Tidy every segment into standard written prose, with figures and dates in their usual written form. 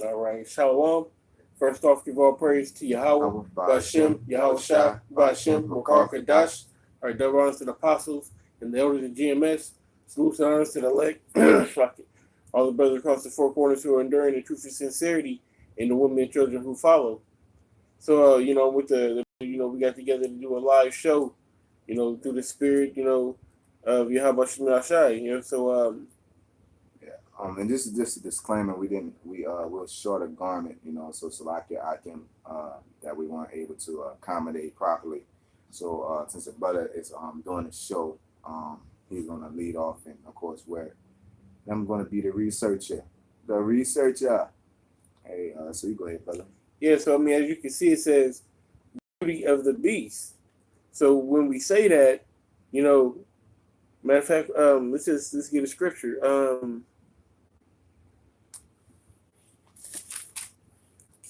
All right, Shalom. First off, give all praise to Yahweh, Yahweh, Bashem, Ba'ashem, Yahweh Shah, Shah, Bashem, Ba'ashem, Makar, Makar, Kadash. Kadash. All right, double honors to the apostles and the elders of GMS. Salutes and honors to the elect. Fuck it. All the brothers across the four corners who are enduring the truth and sincerity, and the women and children who follow. So, with we got together to do a live show, through the spirit, of Yahweh Shemel Shai, Yeah. And this is just a disclaimer. We're short a garment, so Salakia I can that we weren't able to accommodate properly. So since the brother is doing the show, he's gonna lead off, and of course I'm gonna be the researcher. The researcher. Hey, so you go ahead, brother. Yeah, so as you can see, it says beauty of the beast. So when we say that, matter of fact, let's get a scripture.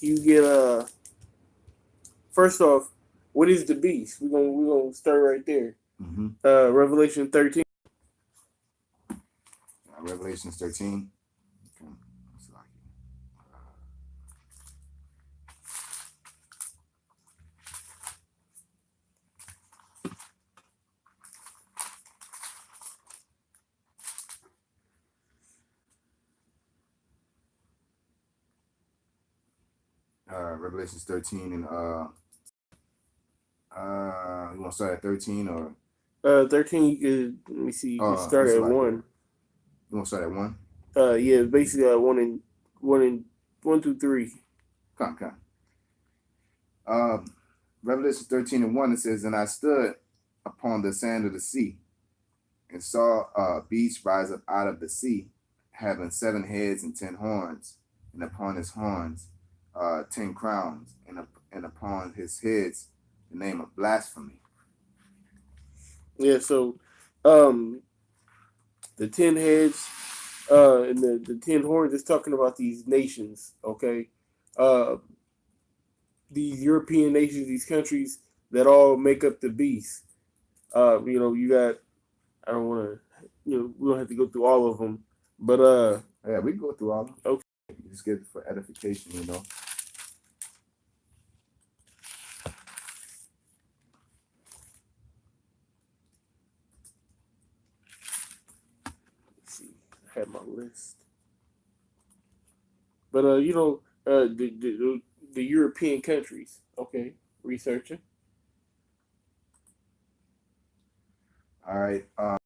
Can you get first off, what is the beast? We're gonna start right there. Revelation 13. Revelation 13. Okay. Revelation 13 and you want to start at 13 or 13 you could let me see, you can start at 1. You want to start at 1? Yeah, basically 1 through 3. Come. Revelation 13 and 1, it says, "And I stood upon the sand of the sea, and saw a beast rise up out of the sea, having 7 heads and 10 horns, and upon his horns 10 crowns, and upon his heads the name of blasphemy." Yeah, so the 10 heads and the 10 horns is talking about these nations, okay? These European nations, these countries that all make up the beast. You got, I don't want to, we don't have to go through all of them, but yeah, we can go through all of them. Okay. Just get it for edification, Let's see, I have my list, but the European countries, okay, researching. All right. Let's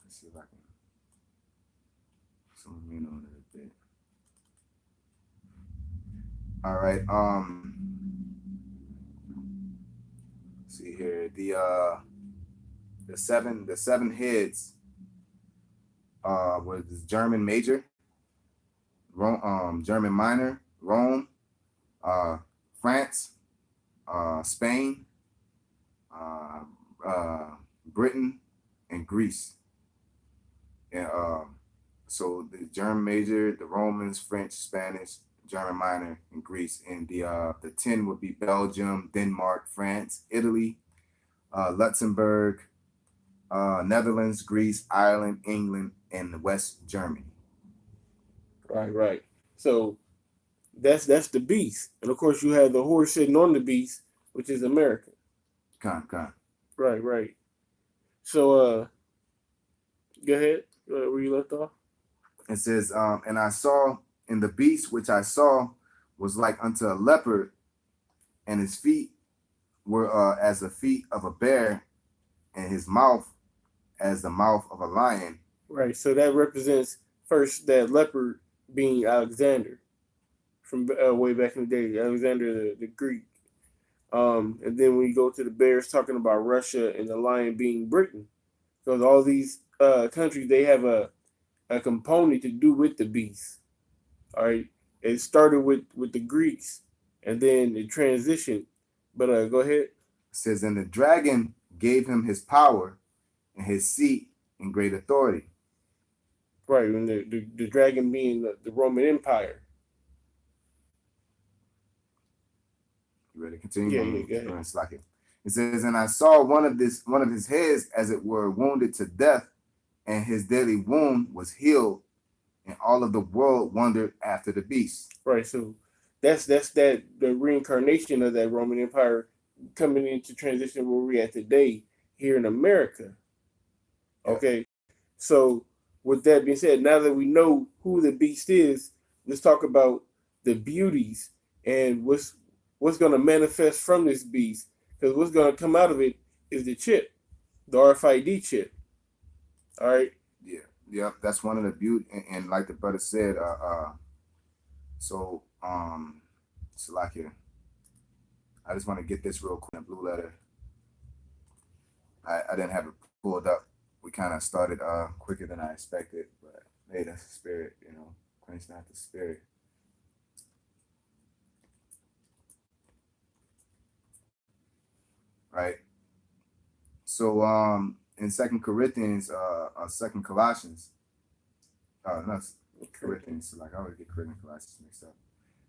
see if I can zoom in on it a bit. All right. Let's see here. The seven heads was German major, Rome, German minor, Rome, France, Spain, Britain, and Greece. And so the German major, the Romans, French, Spanish, German minor, and Greece. And the 10 would be Belgium, Denmark, France, Italy, Luxembourg, Netherlands, Greece, Ireland, England, and West Germany. Right. So that's the beast, and of course you have the horse sitting on the beast, which is America. Con. Right. So go ahead. Where you left off? It says, "And I saw, and the beast which I saw was like unto a leopard, and his feet were as the feet of a bear, and his mouth as the mouth of a lion." Right. So that represents first that leopard being Alexander from way back in the day, Alexander the Greek. And then when you go to the bears, talking about Russia, and the lion being Britain, because all these countries, they have a component to do with the beast. All right, it started with the Greeks, and then it transitioned. But go ahead. It says, "And the dragon gave him his power, and his seat, and great authority." Right, and the dragon being the Roman Empire. You ready to continue? Yeah, go ahead. It's like it. It says, "And I saw one of his heads as it were wounded to death, and his deadly wound was healed, and all of the world wondered after the beast. Right. So that's the reincarnation of that Roman Empire coming into transition where we're at today here in America. Yeah. Okay. So with that being said, now that we know who the beast is, let's talk about the beauties and what's going to manifest from this beast. Because what's going to come out of it is the chip, the RFID chip. All right. Yeah, that's one of the beauty, and like the brother said, so Salakia, I just want to get this real quick. In Blue Letter, I didn't have it pulled up. We kind of started quicker than I expected, but hey, that's the spirit, quench not the spirit. Right. So in Second Corinthians, Second Colossians, not Corinthians. So like I always get Corinthians and Colossians mixed up.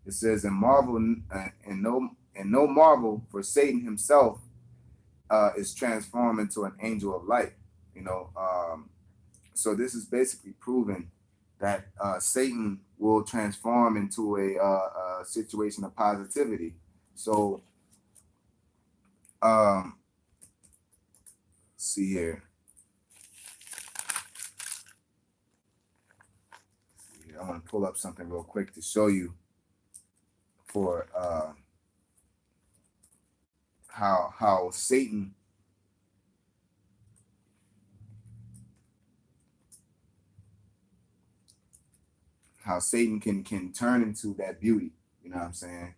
It says, "And marvel, and no marvel, for Satan himself is transformed into an angel of light." So this is basically proving that Satan will transform into a situation of positivity. So, see here. I want to pull up something real quick to show you for how Satan can turn into that beauty. You know what I'm saying?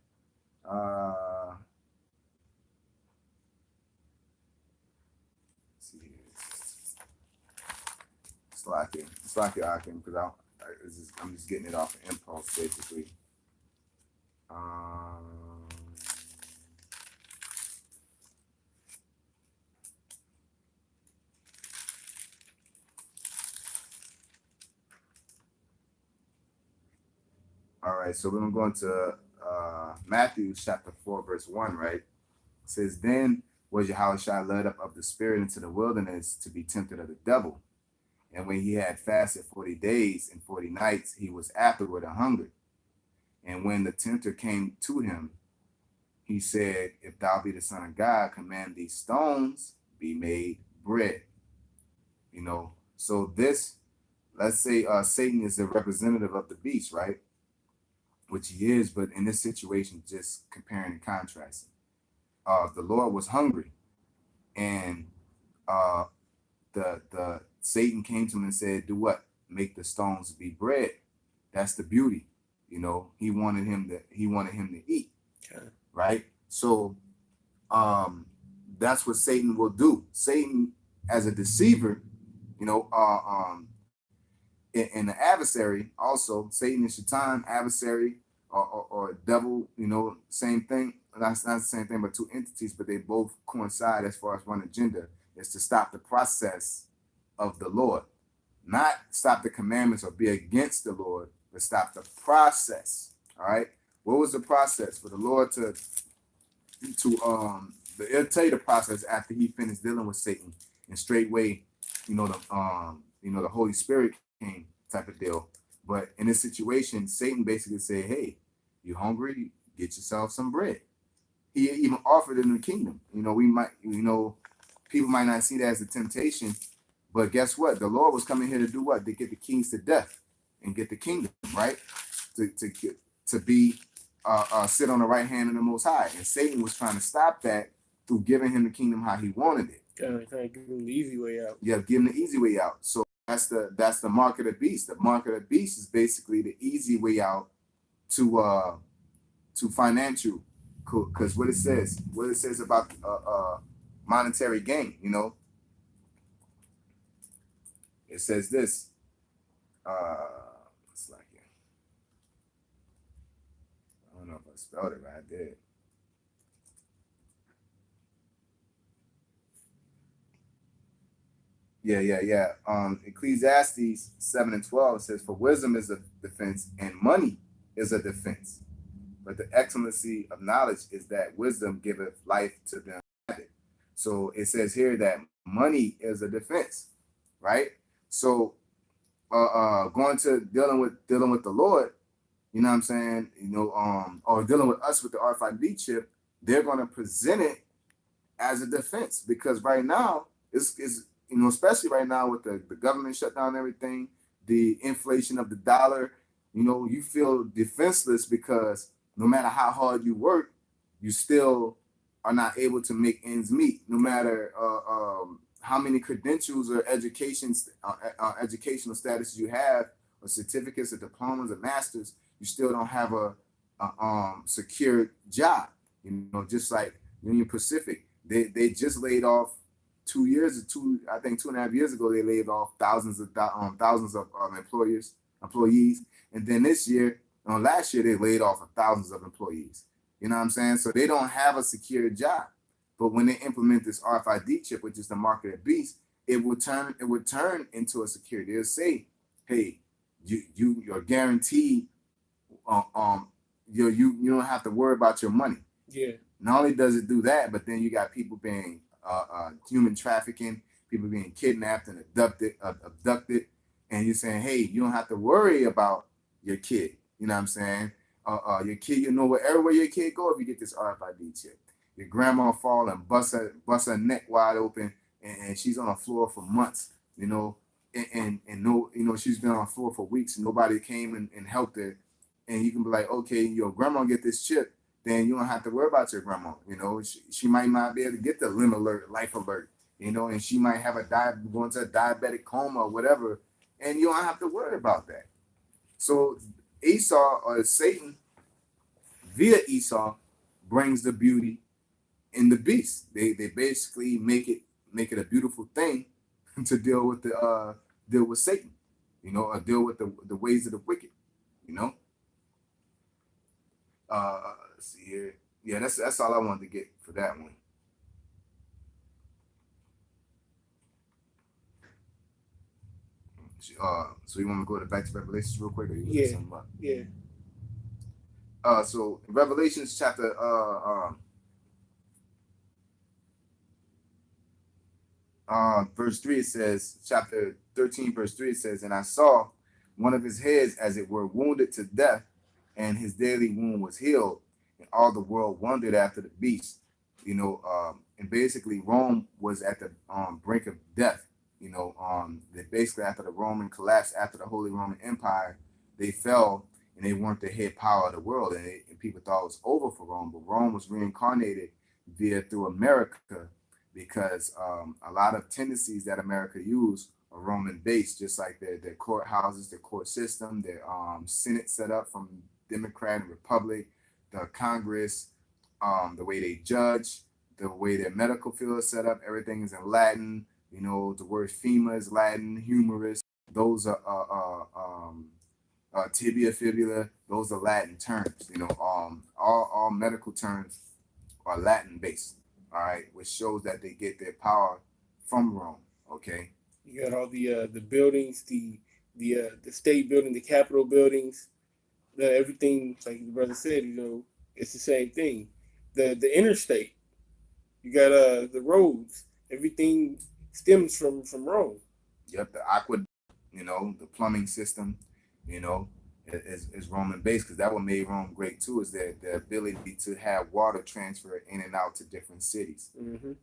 Let's see here. It's like I can, because I'm just getting it off of impulse basically. All right, so we're gonna go into Matthew chapter 4, verse 1, right? It says, "Then was Yahushua led up of the Spirit into the wilderness to be tempted of the devil. And when he had fasted 40 days and 40 nights, he was afterward a hunger. And when the tempter came to him, he said, If thou be the Son of God, command these stones be made bread." So this, let's say Satan is a representative of the beast, right? Which he is, but in this situation, just comparing and contrasting. The Lord was hungry, and the Satan came to him and said, "Do what? Make the stones be bread." That's the beauty. He wanted him to eat. Okay. Right? So that's what Satan will do. Satan, as a deceiver, and the adversary, also Satan is Shaitan, adversary, or devil, same thing. That's not the same thing, but two entities, but they both coincide as far as one agenda, is to stop the process of the Lord. Not stop the commandments or be against the Lord, but stop the process. All right. What was the process for the Lord to it'll tell you the process after he finished dealing with Satan, and straightway, the Holy Spirit came, type of deal. But in this situation, Satan basically said, "Hey, you hungry? Get yourself some bread." He even offered in the kingdom. People might not see that as a temptation, but guess what? The Lord was coming here to do what? To get the kings to death and get the kingdom, right? To be sit on the right hand of the Most High. And Satan was trying to stop that through giving him the kingdom how he wanted it. Kind of give him the easy way out. Yeah, give him the easy way out. So that's the mark of the beast. The mark of the beast is basically the easy way out to financial, because what it says about monetary gain, it says this. It's like, I don't know if I spelled it right. I did. Yeah. Ecclesiastes 7:12 says, "For wisdom is a defense, and money is a defense. But the excellency of knowledge is that wisdom giveth life to them." So it says here that money is a defense, right? So going to dealing with the Lord, you know what I'm saying, or dealing with us with the RFID chip, they're going to present it as a defense, because right now it's especially right now with the government shutdown and everything, the inflation of the dollar, you feel defenseless because no matter how hard you work, you still are not able to make ends meet. No matter how many credentials or educational status you have, or certificates, or diplomas, or masters, you still don't have a secure job. Just like Union Pacific, they just laid off 2.5 years ago. They laid off thousands of employees, and then this year, last year, they laid off thousands of employees. You know what I'm saying? So they don't have a secure job. But when they implement this RFID chip, which is the mark of the beast, it would turn into a security. It'll say, hey, you're guaranteed. You don't have to worry about your money. Yeah. Not only does it do that, but then you got people being human trafficking, people being kidnapped and abducted, and you're saying, hey, you don't have to worry about your kid. You know what I'm saying? Your kid, everywhere your kid go, if you get this RFID chip, your grandma fall and bust her neck wide open, and she's on the floor for months. And no, she's been on the floor for weeks, and nobody came and helped her. And you can be like, okay, your grandma get this chip, then you don't have to worry about your grandma. She might not be able to get the limb alert, life alert, and she might have going to a diabetic coma or whatever, and you don't have to worry about that. So Esau, or Satan, via Esau, brings the beauty in the beast. They basically make it a beautiful thing to deal with Satan, or deal with the ways of the wicked, Let's see here. Yeah, that's all I wanted to get for that one. So you want to go back to Revelations real quick, or you want to Yeah. sum up? Yeah. So in Revelations chapter verse 3, it says, chapter 13, verse 3, it says, and I saw one of his heads as it were wounded to death, and his deadly wound was healed, and all the world wondered after the beast. And basically Rome was at the brink of death. Basically after the Roman collapse, after the Holy Roman Empire, they fell, and they weren't the head power of the world, and people thought it was over for Rome. But Rome was reincarnated through America, because a lot of tendencies that America used are Roman based, just like their courthouses, their court system, their Senate set up from Democrat and Republic, the Congress, the way they judge, the way their medical field is set up, everything is in Latin. The word FEMA is Latin, humerus. Those are tibia, fibula. Those are Latin terms. All medical terms are Latin based. All right, which shows that they get their power from Rome. Okay. You got all the buildings, the state building, the Capitol buildings, everything. Like the brother said, it's the same thing. The interstate, you got the roads. Everything stems from Rome. Yep, the aqueduct, the plumbing system, is Roman based, because that what made Rome great too, is the ability to have water transfer in and out to different cities. Mm-hmm.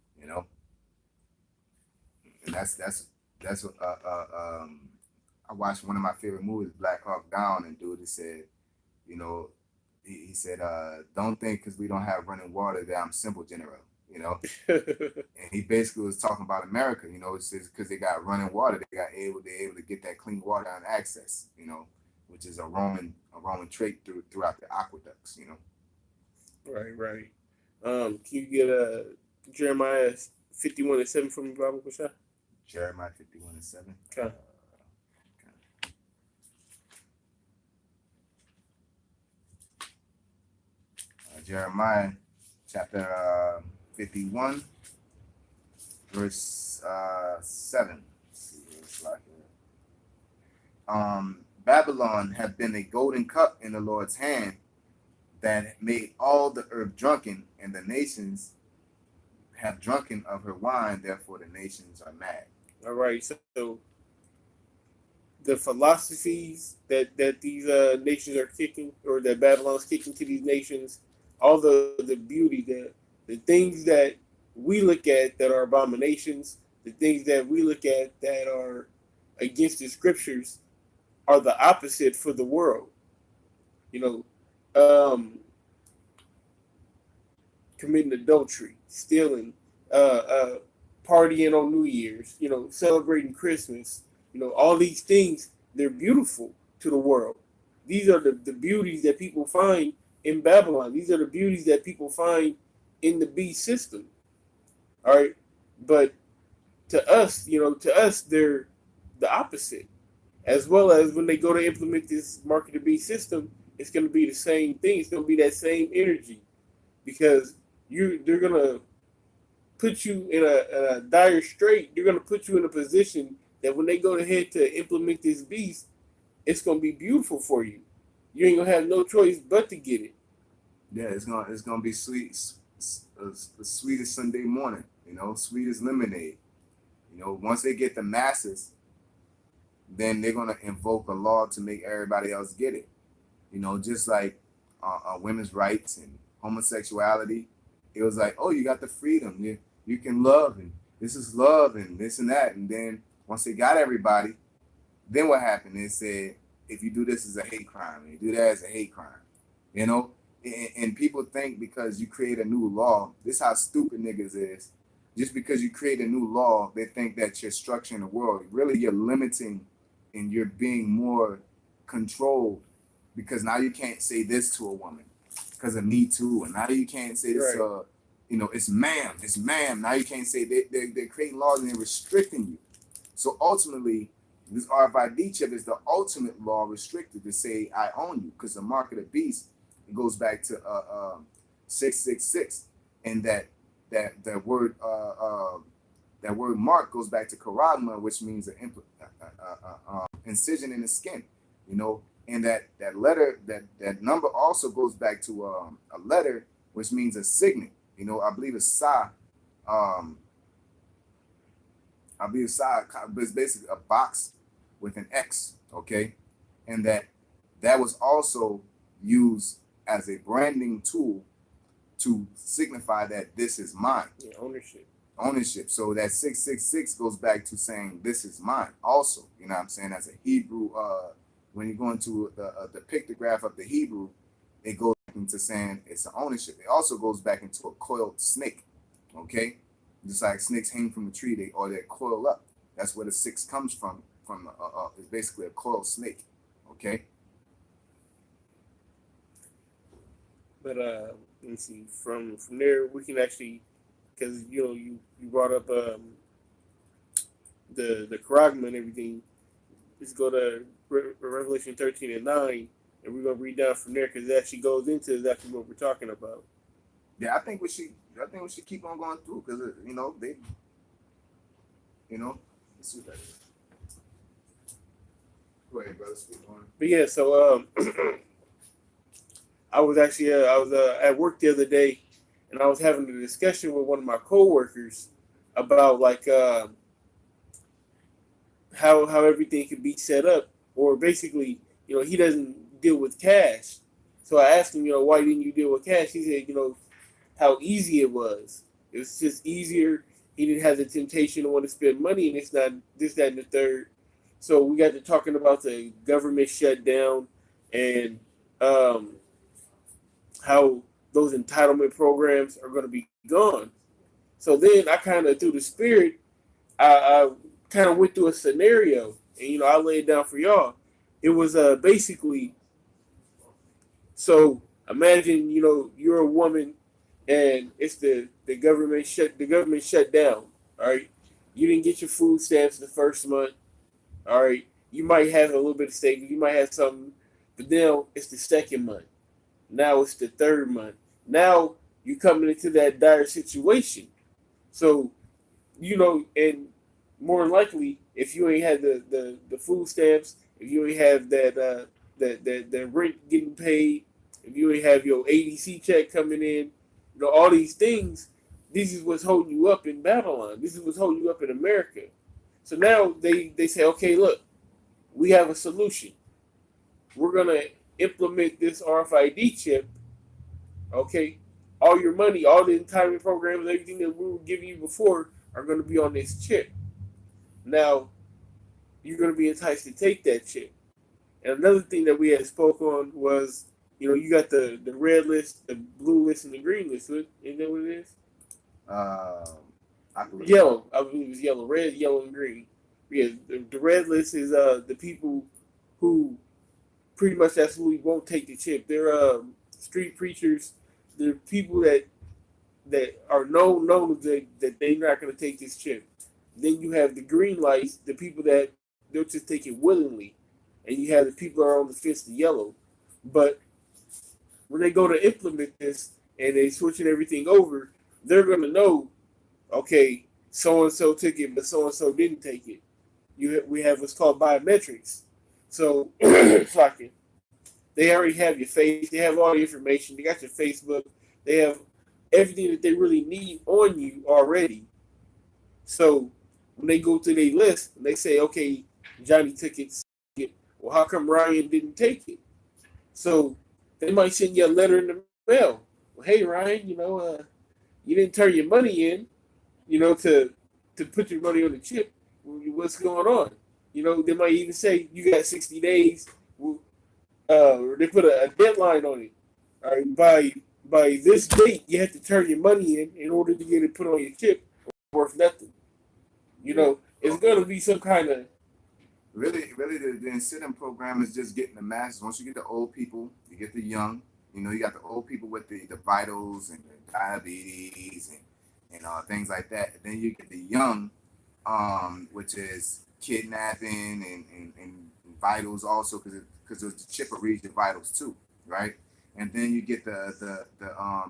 And that's what I watched one of my favorite movies, Black Hawk Down, and dude, he said, he said, don't think because we don't have running water that I'm simple general. And he basically was talking about America, it's because they got running water, they're able to get that clean water and access, which is a Roman trait throughout the aqueducts, Right. Can you get Jeremiah 51:7 from the Bible, Bashar? Jeremiah 51:7. Okay. Jeremiah chapter 51, verse 7. Let's see what it's like here. Babylon had been a golden cup in the Lord's hand that made all the earth drunken, and the nations have drunken of her wine, therefore the nations are mad. All right, so the philosophies that these nations are kicking, or that Babylon's kicking to these nations, all the beauty, the things that we look at that are abominations, the things that we look at that are against the scriptures, are the opposite for the world. You committing adultery, stealing, partying on New Year's, celebrating Christmas, all these things, they're beautiful to the world. These are the beauties that people find in Babylon. These are the beauties that people find in the beast system. All right. But to us, they're the opposite. As well as when they go to implement this mark of the beast system, it's going to be the same thing. It's going to be that same energy, because they're going to put you in a dire strait. They're going to put you in a position that when they go ahead to implement this beast, it's going to be beautiful for you. You ain't going to have no choice but to get it. Yeah, it's gonna be sweet, the sweetest Sunday morning. Sweet as lemonade. Once they get the masses, then they're gonna invoke a law to make everybody else get it. Just like women's rights and homosexuality. It was like, oh, you got the freedom. You can love, and this is love, and this and that. And then once they got everybody, then what happened? They said, if you do this as a hate crime, and you do that as a hate crime. And people think because you create a new law, this is how stupid niggas is. Just because you create a new law, they think that you're structuring the world. Really, you're limiting, and you're being more controlled, because now you can't say this to a woman because of Me Too, and now you can't say this, Right. It's ma'am. Now you can't say they're creating laws and they're restricting you. So ultimately, this RFID chip is the ultimate law restricted to say I own you, because the mark of the beast, it goes back to 666, and that word mark goes back to karagma, which means an incision in the skin, and that letter, that number also goes back to a letter, which means a signet. I believe it's Sa. I believe it's Sa, but it's basically a box with an X, okay, and that was also used as a branding tool to signify that this is mine. Yeah, Ownership. So that 666 goes back to saying this is mine also. You know what I'm saying? As a Hebrew, when you go into the pictograph of the Hebrew, it goes into saying it's an ownership. It also goes back into a coiled snake. Okay? Just like snakes hang from the tree, they coil up. That's where the 6 comes from. It's basically a coiled snake. Okay? But let me see. From there, we can actually, because you brought up the charagma and everything. Let's go to Revelation 13:9, and we're gonna read down from there, because it actually goes into exactly what we're talking about. Yeah, I think we should keep on going through, because they, let's see what that is. Go ahead, brother. Speak on. But yeah, so I was actually at work the other day, and I was having a discussion with one of my coworkers about like how everything could be set up, or basically, he doesn't deal with cash. So I asked him, why didn't you deal with cash? He said, how easy it was. It was just easier. He didn't have the temptation to want to spend money, and it's not this, that, and the third. So we got to talking about the government shutdown, and how those entitlement programs are going to be gone. So then I kind of, through the spirit, I kind of went through a scenario, and I laid it down for y'all. It was basically, so imagine you're a woman, and it's the government shut down. All right, you didn't get your food stamps the first month. All right, you might have a little bit of savings, you might have something, but then it's the second month. Now it's the third month. Now you're coming into that dire situation. So, and more than likely, if you ain't had the food stamps, if you ain't have that rent getting paid, if you ain't have your ADC check coming in, all these things, this is what's holding you up in Babylon. This is what's holding you up in America. So now they say, okay, look, we have a solution. We're gonna implement this RFID chip. Okay, all your money, all the entitlement programs, everything that we were giving you before are gonna be on this chip. Now you're gonna be enticed to take that chip. And another thing that we had spoke on was, you got the red list, the blue list, and the green list. Isn't that what it is? I believe. Yellow. I believe it's yellow, red, yellow, and green. Yeah, the red list is the people who pretty much absolutely won't take the chip. They're street preachers. They're people that are known that they're not going to take this chip. Then you have the green lights, the people that they'll just take it willingly, and you have the people that are on the fence, the yellow. But when they go to implement this and they switching everything over, they're going to know, okay, so and so took it, but so and so didn't take it. We have what's called biometrics. So, fucking, they already have your face. They have all the information. They got your Facebook. They have everything that they really need on you already. So when they go to their list and they say, okay, Johnny took it, well, how come Ryan didn't take it? So they might send you a letter in the mail. Well, hey, Ryan, you didn't turn your money in, to put your money on the chip. What's going on? They might even say you got 60 days. Or they put a deadline on it. All right, by this date, you have to turn your money in order to get it put on your chip. Worth nothing. It's going to be some kind of really the incentive program is just getting the masses. Once you get the old people, you get the young. You got the old people with the vitals and the diabetes and things like that. Then you get the young, which is kidnapping and vitals also because the chip will read your vitals too, right? And then you get the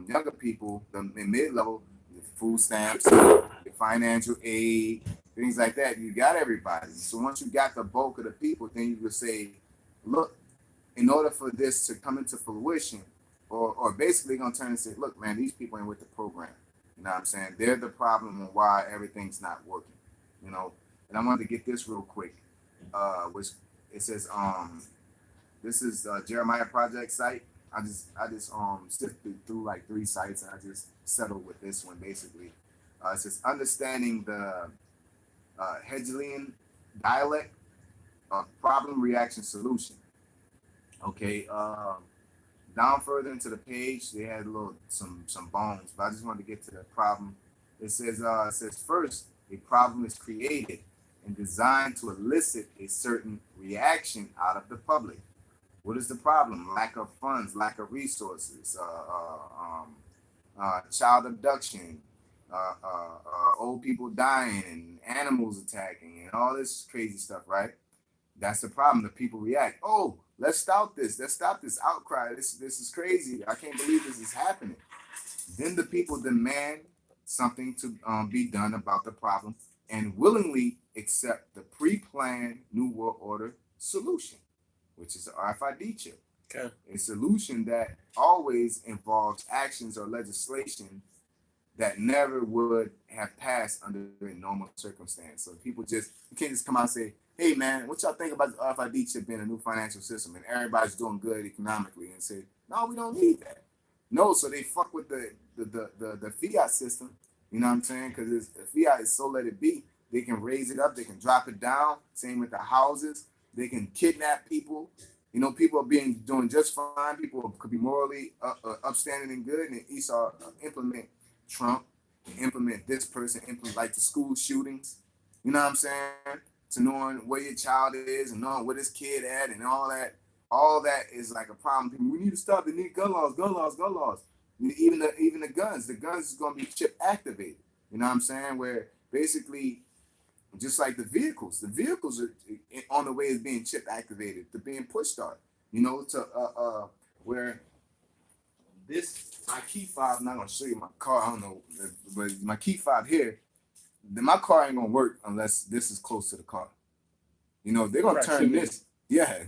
younger people, the mid level, the food stamps, the financial aid, things like that. You got everybody. So once you got the bulk of the people, then you would say, look, in order for this to come into fruition, or basically gonna turn and say, look, man, these people ain't with the program. You know what I'm saying? They're the problem and why everything's not working. And I wanted to get this real quick, which it says, this is Jeremiah Project site. I just sifted through like 3 sites and I just settled with this one basically. It says understanding the Hegelian dialect of problem reaction solution. Okay, down further into the page, they had some bones, but I just wanted to get to the problem. It says first, a problem is created and designed to elicit a certain reaction out of the public. What is the problem? Lack of funds, lack of resources, child abduction, old people dying, and animals attacking, and all this crazy stuff, right? That's the problem. The people react. Oh, let's stop this. Let's stop this outcry. This is crazy. I can't believe this is happening. Then the people demand something to be done about the problem and willingly accept the pre-planned New World Order solution, which is the RFID chip. Okay. A solution that always involves actions or legislation that never would have passed under a normal circumstance. So people you can't just come out and say, hey man, what y'all think about the RFID chip being a new financial system and everybody's doing good economically, and say, no, we don't need that. No, so they fuck with the fiat system, you know what I'm saying? Because the fiat is so let it be. They can raise it up, they can drop it down, same with the houses, they can kidnap people. People are doing just fine. People could be morally upstanding and good, and Esau implement Trump, implement this person, implement like the school shootings. You know what I'm saying? To knowing where your child is and knowing where this kid at and all that. All that is like a problem. We need to stop. They need gun laws. Even the guns. The guns is going to be chip activated. You know what I'm saying? Where basically, just like the vehicles are on the way as being chip activated to being push start. To where my key fob. I'm not gonna show you my car. I don't know, but my key fob here. My car ain't gonna work unless this is close to the car. They're gonna turn this. Yeah.